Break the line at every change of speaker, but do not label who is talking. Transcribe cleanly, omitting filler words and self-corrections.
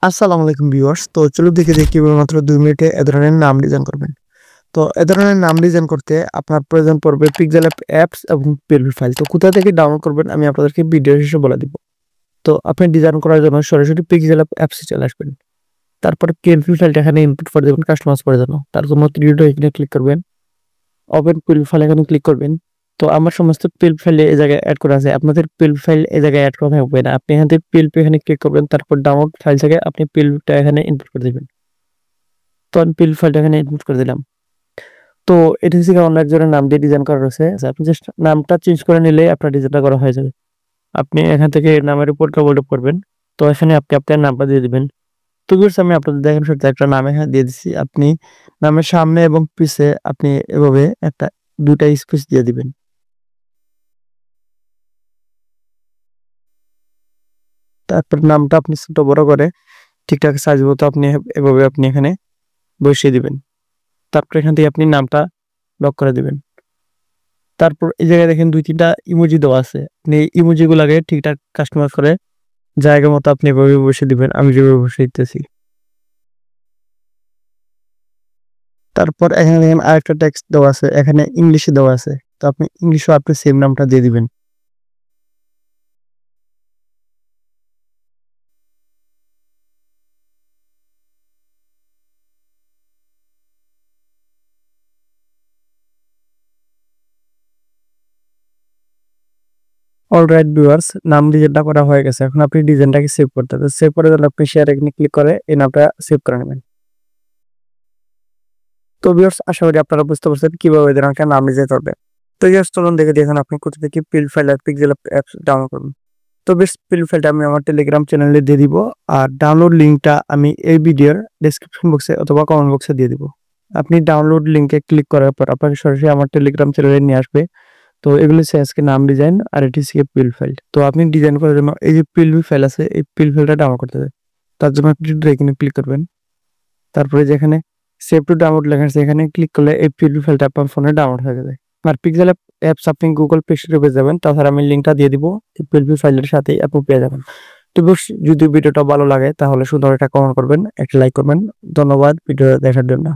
আসসালামু আলাইকুম ভিউয়ার্স। তো চলুন দেখে দেখি কিভাবে মাত্র 2 মিনিটে এ ধরনের নাম ডিজাইন করবেন। তো এ ধরনের নাম ডিজাইন করতে আপনার প্রয়োজন পড়বে পিক্সেল অ্যাপস এবং পিএলপি ফাইল। তো কোথা থেকে ডাউনলোড করবেন আমি আপনাদেরকে ভিডিও শেষে বলে দিব। তো আপনি ডিজাইন করার জন্য সরাসরি পিক্সেল অ্যাপসে চলে আসবেন। তারপরে পিএলপি ফাইলটা এখানে ইনপুট করে দেবেন কাস্টমাইজ করার জন্য। তার জন্য 3 ডট এখানে ক্লিক করবেন। ওপেন পিএলপি ফাইল এখানে ক্লিক করবেন। তো আমার সমস্ত পিএলপি ফাইল এই জায়গায় এড করা আছে। আপনাদের পিএলপি ফাইল এই জায়গায় এড করা থাকবে না। আপনি এখান থেকে পিএলপি এখানে ক্লিক করবেন। তারপর ডাউনলোড ফাইল থেকে আপনি পিএলপিটা এখানে ইনপুট করে দিবেন। তো আমি পিএলপি ফাইলটা এখানে ইনপুট করে দিলাম। তো এটা হচ্ছে অন্য একজনের নাম দিয়ে ডিজাইন করা রয়েছে। আপনি জাস্ট নামটা চেঞ্জ করে নিলেই আপনার ডিজাইনটা করা হয়ে যাবে। আপনি এখান থেকে নামের উপর ডবল ট্যাপ করবেন। তো এখানে আপনি আপনার নামটা দিয়ে দিবেন। তো ভিউয়ার্স আমি আপনাদের দেখানোর সাথে একটা নাম এখানে দিয়ে দিচ্ছি। আপনি নামের সামনে এবং পিছে আপনি এভাবে একটা ২টা স্পেস দিয়ে দিবেন। তারপর নামটা আপনি ছোট বড় করে ঠিকঠাক সাইজ মতো আপনি এভাবে আপনি এখানে বসিয়ে দিবেন। তারপর এখান থেকে আপনি নামটা লক করে দিবেন। তারপর এই জায়গায় দেখেন ২-৩টা ইমোজি দেওয়া আছে। আপনি ইমোজি গুলাকে ঠিকঠাক কাস্টমাইজ করে জায়গা মতো আপনি এভাবে বসিয়ে দিবেন। আমি যেভাবে বসিয়ে দিতেছি। তারপর এখানে দেখেন আরেকটা টেক্সট দেওয়া আছে। এখানে ইংলিশে দেওয়া আছে। তো আপনি ইংলিশেও আপনি সেম নামটা দিয়ে দিবেন। অলরাইট ভিউয়ার্স, নাম ডিজাইনটা করা হয়ে গেছে। এখন আপনি ডিজাইনটাকে সেভ করতে হবে। সেভ করার জন্য আপনি শেয়ার এখানে ক্লিক করে এই নামটা সেভ করে নেবেন। তো ভিউয়ার্স আশা করি আপনারা বুঝতে পারছেন কিভাবে এই ধরনের একটা নাম ডিজাইন করবেন। তো ভিউয়ার্স চলুন দেখে দেখুন আপনি কোথা থেকে পিল ফাইল আর পিক্সেল অ্যাপস ডাউনলোড করবেন। তো বেশ পিল ফাইলটা আমি আমার টেলিগ্রাম চ্যানেলে দিয়ে দিব। আর ডাউনলোড লিঙ্কটা আমি এই ভিডিওর ডেসক্রিপশন বক্সে অথবা কমেন্ট বক্সে দিয়ে দিব। আপনি ডাউনলোড লিঙ্কে ক্লিক করার পর আপনাকে সরাসরি আমার টেলিগ্রাম চ্যানেলে নিয়ে আসবে। তো এগুলো হচ্ছে আজকে নাম ডিজাইন আর এটি হচ্ছে পিল ফাইল। তো আপনি ডিজাইন করার জন্য এই যে পিল ফাইল আছে এই পিল ফাইলটা ডাউনলোড করতে হবে। তার জন্য আপনি এখানে ক্লিক করবেন। তারপরে যেখানে সেভ টু ডাউনলোড লেখা আছে এখানে ক্লিক করলে এই পিএলপি ফাইলটা আপনার ফোনে ডাউনলোড হয়ে যাবে। আর পিক্সেল অ্যাপস আপনি গুগল প্লে স্টোরে পেয়ে যাবেন। তাছাড়া আমি লিঙ্কটা দিয়ে দিব এই পিএলপি ফাইলের সাথেই আপনি পেয়ে যাবেন। তো যদি ভিডিওটা ভালো লাগে তাহলে সুন্দর একটা কমেন্ট করবেন, একটা লাইক করবেন। ধন্যবাদ ভিডিও দেখার জন্য।